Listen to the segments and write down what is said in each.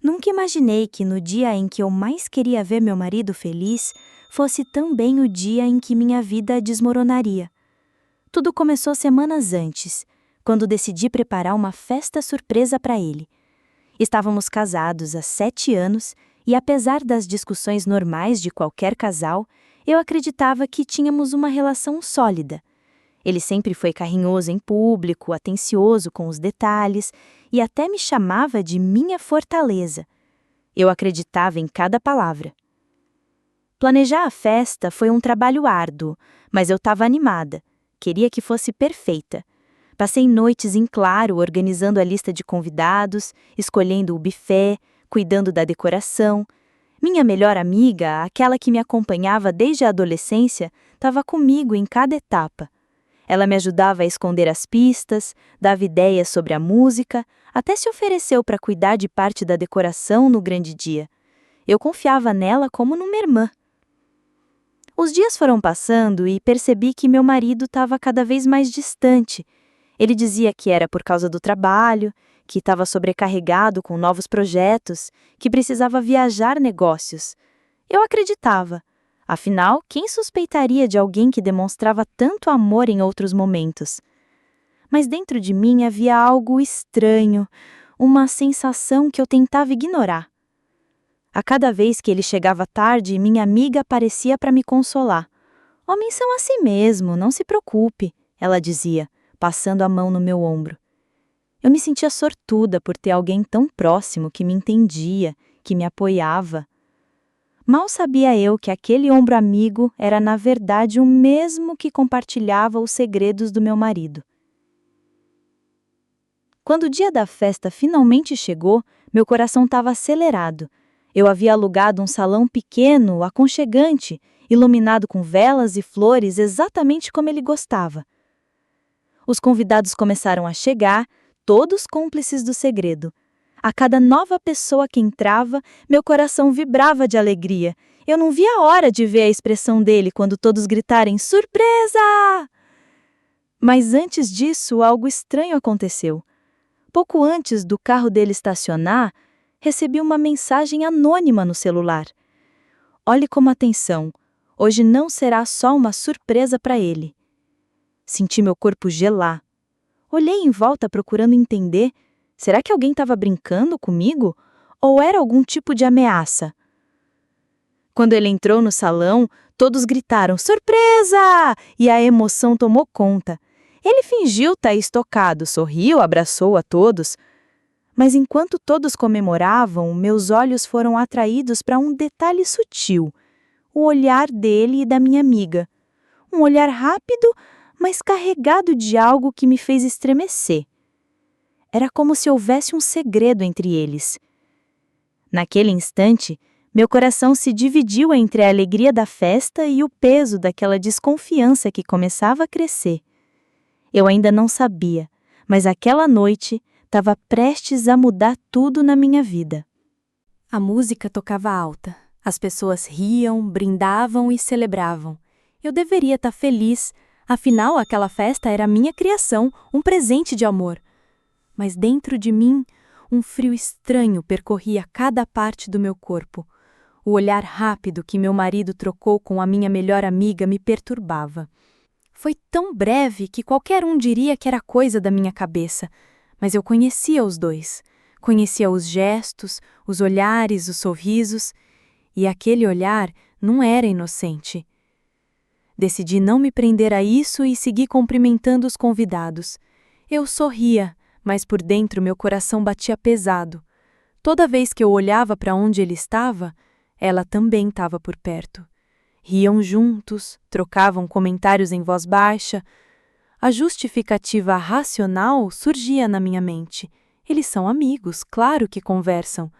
Nunca imaginei que no dia em que eu mais queria ver meu marido feliz, fosse também o dia em que minha vida desmoronaria. Tudo começou semanas antes, quando decidi preparar uma festa surpresa para ele. Estávamos casados há 7 anos e, apesar das discussões normais de qualquer casal, eu acreditava que tínhamos uma relação sólida. Ele sempre foi carinhoso em público, atencioso com os detalhes e até me chamava de minha fortaleza. Eu acreditava em cada palavra. Planejar a festa foi um trabalho árduo, mas eu estava animada. Queria que fosse perfeita. Passei noites em claro organizando a lista de convidados, escolhendo o buffet, cuidando da decoração. Minha melhor amiga, aquela que me acompanhava desde a adolescência, estava comigo em cada etapa. Ela me ajudava a esconder as pistas, dava ideias sobre a música, até se ofereceu para cuidar de parte da decoração no grande dia. Eu confiava nela como numa irmã. Os dias foram passando e percebi que meu marido estava cada vez mais distante. Ele dizia que era por causa do trabalho, que estava sobrecarregado com novos projetos, que precisava viajar negócios. Eu acreditava. Afinal, quem suspeitaria de alguém que demonstrava tanto amor em outros momentos? Mas dentro de mim havia algo estranho, uma sensação que eu tentava ignorar. A cada vez que ele chegava tarde, minha amiga aparecia para me consolar. "Homens são assim mesmo, não se preocupe", ela dizia, passando a mão no meu ombro. Eu me sentia sortuda por ter alguém tão próximo que me entendia, que me apoiava. Mal sabia eu que aquele ombro amigo era na verdade o mesmo que compartilhava os segredos do meu marido. Quando o dia da festa finalmente chegou, meu coração estava acelerado. Eu havia alugado um salão pequeno, aconchegante, iluminado com velas e flores exatamente como ele gostava. Os convidados começaram a chegar, todos cúmplices do segredo. A cada nova pessoa que entrava, meu coração vibrava de alegria. Eu não via a hora de ver a expressão dele quando todos gritarem "Surpresa!". Mas antes disso, algo estranho aconteceu. Pouco antes do carro dele estacionar, recebi uma mensagem anônima no celular. "Olhe com atenção. Hoje não será só uma surpresa para ele." Senti meu corpo gelar. Olhei em volta procurando entender. Será que alguém estava brincando comigo? Ou era algum tipo de ameaça? Quando ele entrou no salão, todos gritaram "Surpresa!" e a emoção tomou conta. Ele fingiu estar estocado, sorriu, abraçou a todos. Mas enquanto todos comemoravam, meus olhos foram atraídos para um detalhe sutil. O olhar dele e da minha amiga. Um olhar rápido, mas carregado de algo que me fez estremecer. Era como se houvesse um segredo entre eles. Naquele instante, meu coração se dividiu entre a alegria da festa e o peso daquela desconfiança que começava a crescer. Eu ainda não sabia, mas aquela noite estava prestes a mudar tudo na minha vida. A música tocava alta. As pessoas riam, brindavam e celebravam. Eu deveria estar feliz, afinal aquela festa era minha criação, um presente de amor. Mas dentro de mim, um frio estranho percorria cada parte do meu corpo. O olhar rápido que meu marido trocou com a minha melhor amiga me perturbava. Foi tão breve que qualquer um diria que era coisa da minha cabeça, mas eu conhecia os dois. Conhecia os gestos, os olhares, os sorrisos, e aquele olhar não era inocente. Decidi não me prender a isso e segui cumprimentando os convidados. Eu sorria, mas por dentro meu coração batia pesado. Toda vez que eu olhava para onde ele estava, ela também estava por perto. Riam juntos, trocavam comentários em voz baixa. A justificativa racional surgia na minha mente. Eles são amigos, claro que conversam.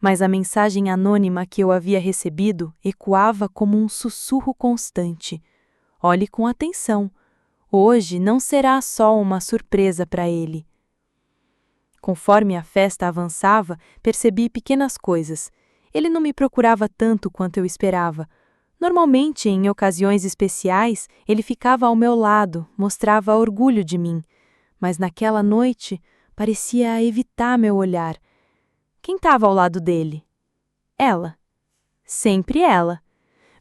Mas a mensagem anônima que eu havia recebido ecoava como um sussurro constante. Olhe com atenção. Hoje não será só uma surpresa para ele. Conforme a festa avançava, percebi pequenas coisas. Ele não me procurava tanto quanto eu esperava. Normalmente, em ocasiões especiais, ele ficava ao meu lado, mostrava orgulho de mim. Mas naquela noite, parecia evitar meu olhar. Quem estava ao lado dele? Ela. Sempre ela.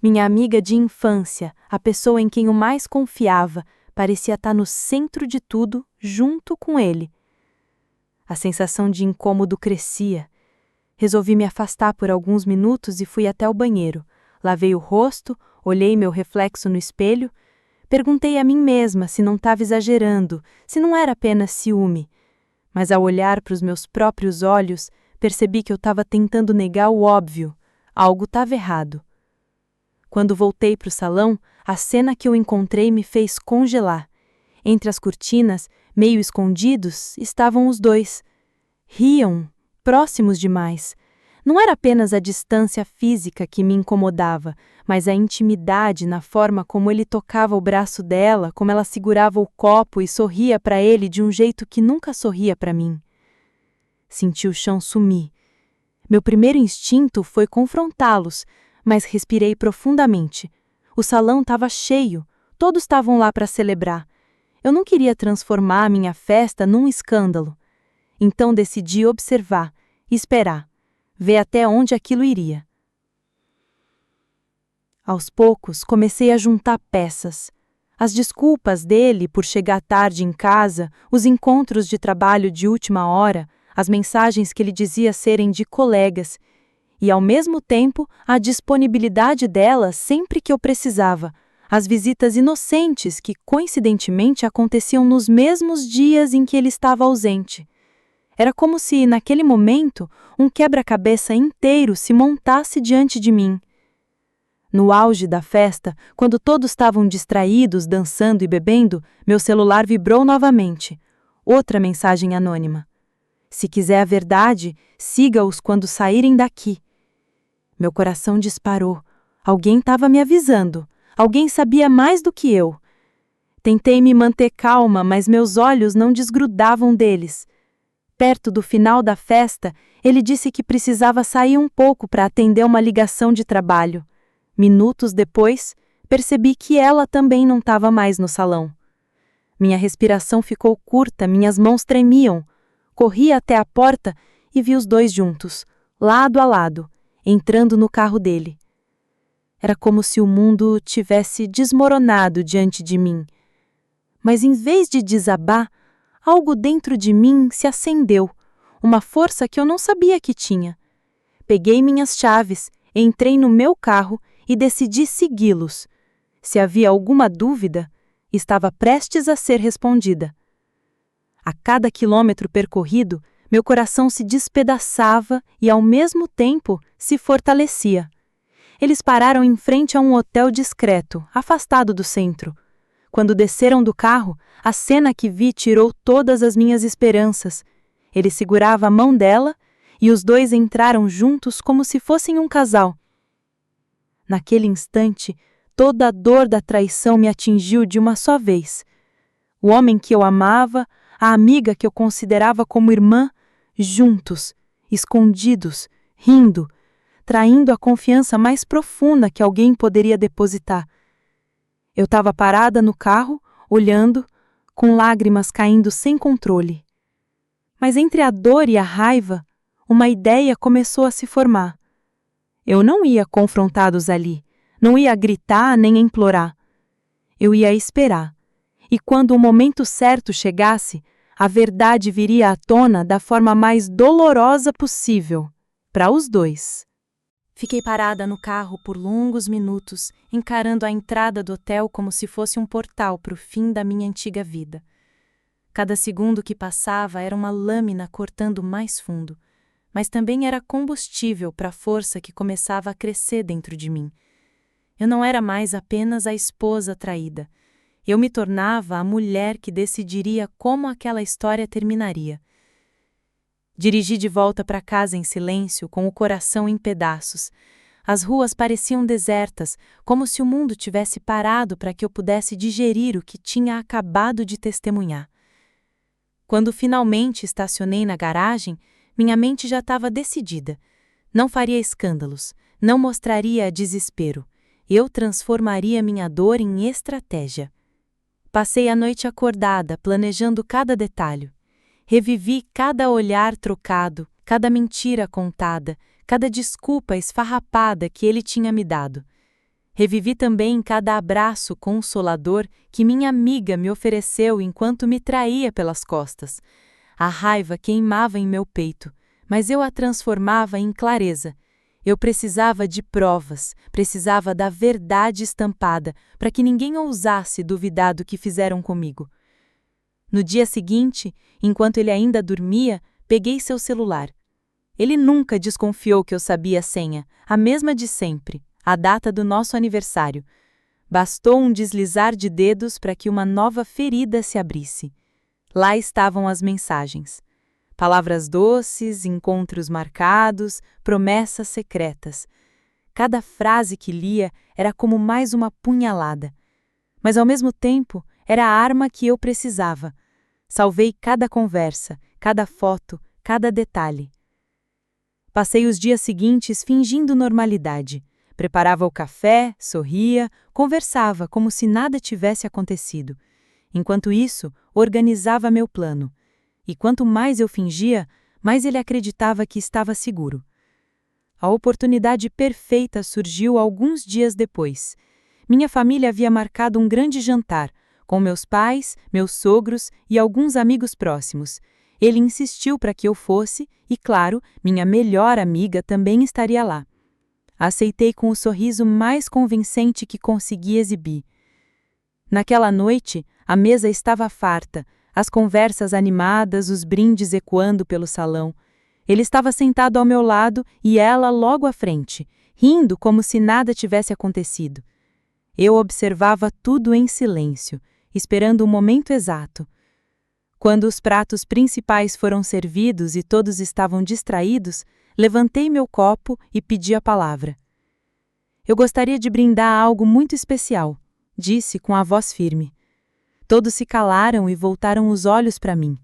Minha amiga de infância, a pessoa em quem eu mais confiava, parecia estar no centro de tudo, junto com ele. A sensação de incômodo crescia. Resolvi me afastar por alguns minutos e fui até o banheiro. Lavei o rosto, olhei meu reflexo no espelho, perguntei a mim mesma se não estava exagerando, se não era apenas ciúme. Mas ao olhar para os meus próprios olhos, percebi que eu estava tentando negar o óbvio. Algo estava errado. Quando voltei para o salão, a cena que eu encontrei me fez congelar. Entre as cortinas, meio escondidos, estavam os dois. Riam, próximos demais. Não era apenas a distância física que me incomodava, mas a intimidade na forma como ele tocava o braço dela, como ela segurava o copo e sorria para ele de um jeito que nunca sorria para mim. Senti o chão sumir. Meu primeiro instinto foi confrontá-los, mas respirei profundamente. O salão estava cheio, todos estavam lá para celebrar. Eu não queria transformar a minha festa num escândalo. Então decidi observar, esperar, ver até onde aquilo iria. Aos poucos, comecei a juntar peças. As desculpas dele por chegar tarde em casa, os encontros de trabalho de última hora, as mensagens que ele dizia serem de colegas, e, ao mesmo tempo, a disponibilidade dela sempre que eu precisava, as visitas inocentes que, coincidentemente, aconteciam nos mesmos dias em que ele estava ausente. Era como se, naquele momento, um quebra-cabeça inteiro se montasse diante de mim. No auge da festa, quando todos estavam distraídos, dançando e bebendo, meu celular vibrou novamente. Outra mensagem anônima. Se quiser a verdade, siga-os quando saírem daqui. Meu coração disparou. Alguém estava me avisando. Alguém sabia mais do que eu. Tentei me manter calma, mas meus olhos não desgrudavam deles. Perto do final da festa, ele disse que precisava sair um pouco para atender uma ligação de trabalho. Minutos depois, percebi que ela também não estava mais no salão. Minha respiração ficou curta, minhas mãos tremiam. Corri até a porta e vi os dois juntos, lado a lado, entrando no carro dele. Era como se o mundo tivesse desmoronado diante de mim. Mas em vez de desabar, algo dentro de mim se acendeu, uma força que eu não sabia que tinha. Peguei minhas chaves, entrei no meu carro e decidi segui-los. Se havia alguma dúvida, estava prestes a ser respondida. A cada quilômetro percorrido, meu coração se despedaçava e, ao mesmo tempo, se fortalecia. Eles pararam em frente a um hotel discreto, afastado do centro. Quando desceram do carro, a cena que vi tirou todas as minhas esperanças. Ele segurava a mão dela e os dois entraram juntos como se fossem um casal. Naquele instante, toda a dor da traição me atingiu de uma só vez. O homem que eu amava, a amiga que eu considerava como irmã, juntos, escondidos, rindo, traindo a confiança mais profunda que alguém poderia depositar. Eu estava parada no carro, olhando, com lágrimas caindo sem controle. Mas entre a dor e a raiva, uma ideia começou a se formar. Eu não ia confrontá-los ali, não ia gritar nem implorar. Eu ia esperar. E quando o momento certo chegasse, a verdade viria à tona da forma mais dolorosa possível, para os dois. Fiquei parada no carro por longos minutos, encarando a entrada do hotel como se fosse um portal para o fim da minha antiga vida. Cada segundo que passava era uma lâmina cortando mais fundo, mas também era combustível para a força que começava a crescer dentro de mim. Eu não era mais apenas a esposa traída. Eu me tornava a mulher que decidiria como aquela história terminaria. Dirigi de volta para casa em silêncio, com o coração em pedaços. As ruas pareciam desertas, como se o mundo tivesse parado para que eu pudesse digerir o que tinha acabado de testemunhar. Quando finalmente estacionei na garagem, minha mente já estava decidida. Não faria escândalos, não mostraria desespero. Eu transformaria minha dor em estratégia. Passei a noite acordada, planejando cada detalhe. Revivi cada olhar trocado, cada mentira contada, cada desculpa esfarrapada que ele tinha me dado. Revivi também cada abraço consolador que minha amiga me ofereceu enquanto me traía pelas costas. A raiva queimava em meu peito, mas eu a transformava em clareza. Eu precisava de provas, precisava da verdade estampada, para que ninguém ousasse duvidar do que fizeram comigo. No dia seguinte, enquanto ele ainda dormia, peguei seu celular. Ele nunca desconfiou que eu sabia a senha, a mesma de sempre, a data do nosso aniversário. Bastou um deslizar de dedos para que uma nova ferida se abrisse. Lá estavam as mensagens. Palavras doces, encontros marcados, promessas secretas. Cada frase que lia era como mais uma punhalada. Mas ao mesmo tempo, era a arma que eu precisava. Salvei cada conversa, cada foto, cada detalhe. Passei os dias seguintes fingindo normalidade. Preparava o café, sorria, conversava como se nada tivesse acontecido. Enquanto isso, organizava meu plano. E quanto mais eu fingia, mais ele acreditava que estava seguro. A oportunidade perfeita surgiu alguns dias depois. Minha família havia marcado um grande jantar, com meus pais, meus sogros e alguns amigos próximos. Ele insistiu para que eu fosse e, claro, minha melhor amiga também estaria lá. Aceitei com o sorriso mais convincente que consegui exibir. Naquela noite, a mesa estava farta, as conversas animadas, os brindes ecoando pelo salão. Ele estava sentado ao meu lado e ela logo à frente, rindo como se nada tivesse acontecido. Eu observava tudo em silêncio, esperando o momento exato. Quando os pratos principais foram servidos e todos estavam distraídos, levantei meu copo e pedi a palavra. Eu gostaria de brindar algo muito especial, disse com a voz firme. Todos se calaram e voltaram os olhos para mim.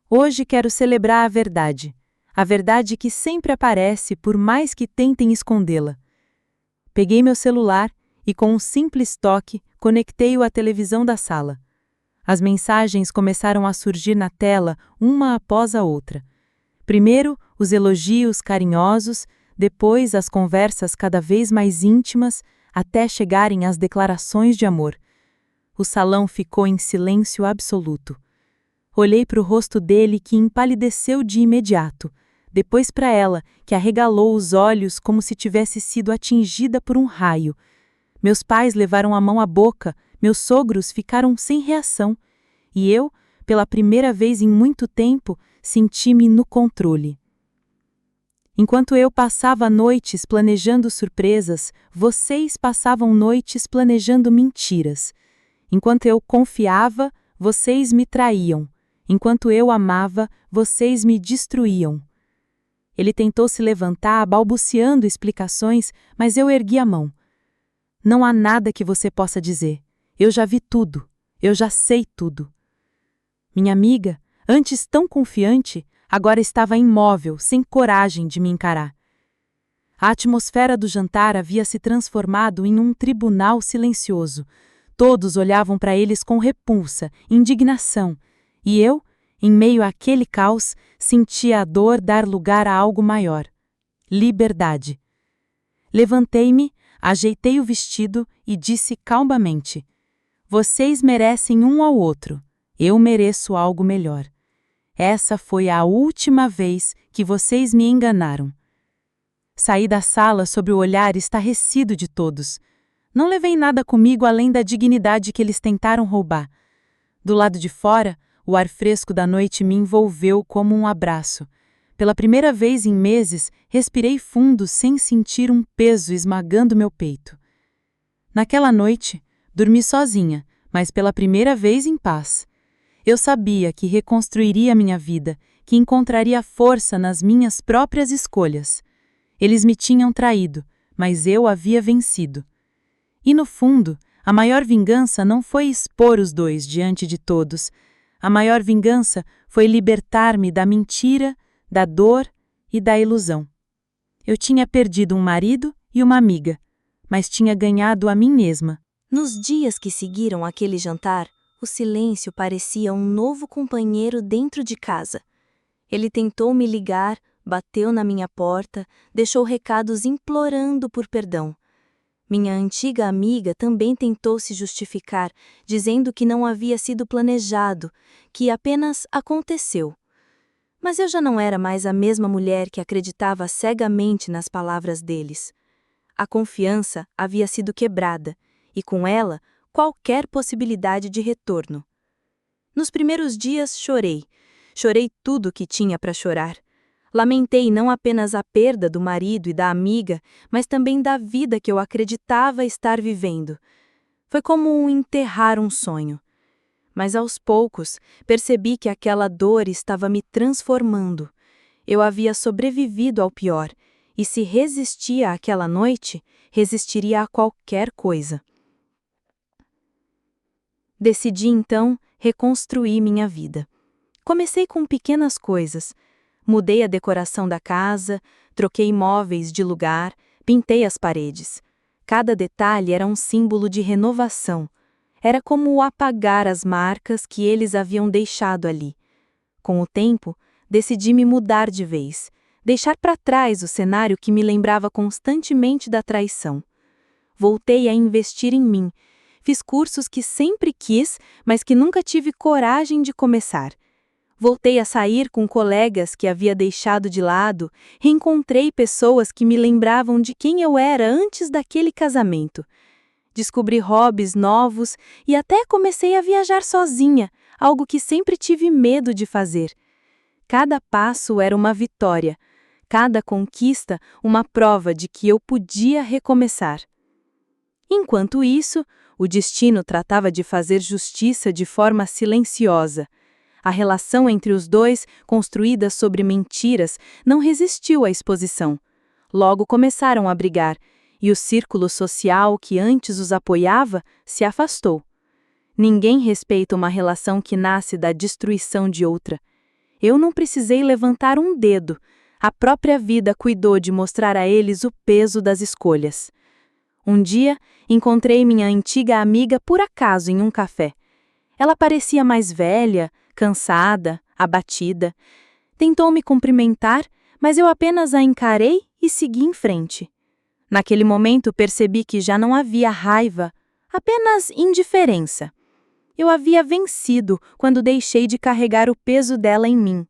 Hoje quero celebrar a verdade que sempre aparece por mais que tentem escondê-la. Peguei meu celular e com um simples toque conectei-o à televisão da sala. As mensagens começaram a surgir na tela, uma após a outra. Primeiro, os elogios carinhosos, depois as conversas cada vez mais íntimas, até chegarem às declarações de amor. O salão ficou em silêncio absoluto. Olhei para o rosto dele que empalideceu de imediato, depois para ela, que arregalou os olhos como se tivesse sido atingida por um raio. Meus pais levaram a mão à boca, meus sogros ficaram sem reação, e eu, pela primeira vez em muito tempo, senti-me no controle. Enquanto eu passava noites planejando surpresas, vocês passavam noites planejando mentiras. Enquanto eu confiava, vocês me traíam. Enquanto eu amava, vocês me destruíam. Ele tentou se levantar, balbuciando explicações, mas eu ergui a mão. Não há nada que você possa dizer. Eu já vi tudo. Eu já sei tudo. Minha amiga, antes tão confiante, agora estava imóvel, sem coragem de me encarar. A atmosfera do jantar havia se transformado em um tribunal silencioso. Todos olhavam para eles com repulsa, indignação, e eu, em meio àquele caos, sentia a dor dar lugar a algo maior. Liberdade. Levantei-me, ajeitei o vestido e disse calmamente: vocês merecem um ao outro, eu mereço algo melhor. Essa foi a última vez que vocês me enganaram. Saí da sala sob o olhar estarrecido de todos. Não levei nada comigo além da dignidade que eles tentaram roubar. Do lado de fora, o ar fresco da noite me envolveu como um abraço. Pela primeira vez em meses, respirei fundo sem sentir um peso esmagando meu peito. Naquela noite, dormi sozinha, mas pela primeira vez em paz. Eu sabia que reconstruiria minha vida, que encontraria força nas minhas próprias escolhas. Eles me tinham traído, mas eu havia vencido. E no fundo, a maior vingança não foi expor os dois diante de todos. A maior vingança foi libertar-me da mentira, da dor e da ilusão. Eu tinha perdido um marido e uma amiga, mas tinha ganhado a mim mesma. Nos dias que seguiram aquele jantar, o silêncio parecia um novo companheiro dentro de casa. Ele tentou me ligar, bateu na minha porta, deixou recados implorando por perdão. Minha antiga amiga também tentou se justificar, dizendo que não havia sido planejado, que apenas aconteceu. Mas eu já não era mais a mesma mulher que acreditava cegamente nas palavras deles. A confiança havia sido quebrada, e com ela, qualquer possibilidade de retorno. Nos primeiros dias chorei. Chorei tudo o que tinha para chorar. Lamentei não apenas a perda do marido e da amiga, mas também da vida que eu acreditava estar vivendo. Foi como enterrar um sonho. Mas aos poucos, percebi que aquela dor estava me transformando. Eu havia sobrevivido ao pior, e se resistia àquela noite, resistiria a qualquer coisa. Decidi então reconstruir minha vida. Comecei com pequenas coisas. Mudei a decoração da casa, troquei móveis de lugar, pintei as paredes. Cada detalhe era um símbolo de renovação. Era como apagar as marcas que eles haviam deixado ali. Com o tempo, decidi me mudar de vez, deixar para trás o cenário que me lembrava constantemente da traição. Voltei a investir em mim. Fiz cursos que sempre quis, mas que nunca tive coragem de começar. Voltei a sair com colegas que havia deixado de lado, reencontrei pessoas que me lembravam de quem eu era antes daquele casamento. Descobri hobbies novos e até comecei a viajar sozinha, algo que sempre tive medo de fazer. Cada passo era uma vitória, cada conquista uma prova de que eu podia recomeçar. Enquanto isso, o destino tratava de fazer justiça de forma silenciosa. A relação entre os dois, construída sobre mentiras, não resistiu à exposição. Logo começaram a brigar, e o círculo social que antes os apoiava se afastou. Ninguém respeita uma relação que nasce da destruição de outra. Eu não precisei levantar um dedo. A própria vida cuidou de mostrar a eles o peso das escolhas. Um dia, encontrei minha antiga amiga por acaso em um café. Ela parecia mais velha, cansada, abatida. Tentou me cumprimentar, mas eu apenas a encarei e segui em frente. Naquele momento percebi que já não havia raiva, apenas indiferença. Eu havia vencido quando deixei de carregar o peso dela em mim.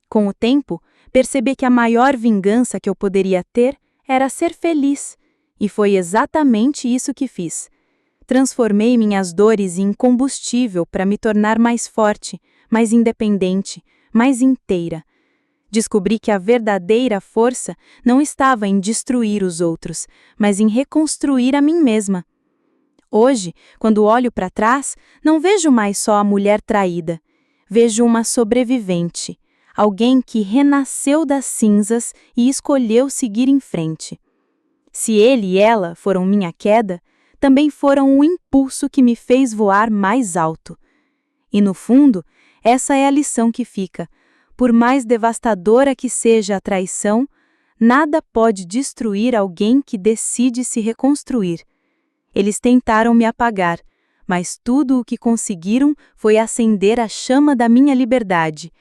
Com o tempo, percebi que a maior vingança que eu poderia ter era ser feliz, e foi exatamente isso que fiz. Transformei minhas dores em combustível para me tornar mais forte, mais independente, mais inteira. Descobri que a verdadeira força não estava em destruir os outros, mas em reconstruir a mim mesma. Hoje, quando olho para trás, não vejo mais só a mulher traída. Vejo uma sobrevivente, alguém que renasceu das cinzas e escolheu seguir em frente. Se ele e ela foram minha queda, também foram o impulso que me fez voar mais alto. E no fundo, essa é a lição que fica. Por mais devastadora que seja a traição, nada pode destruir alguém que decide se reconstruir. Eles tentaram me apagar, mas tudo o que conseguiram foi acender a chama da minha liberdade,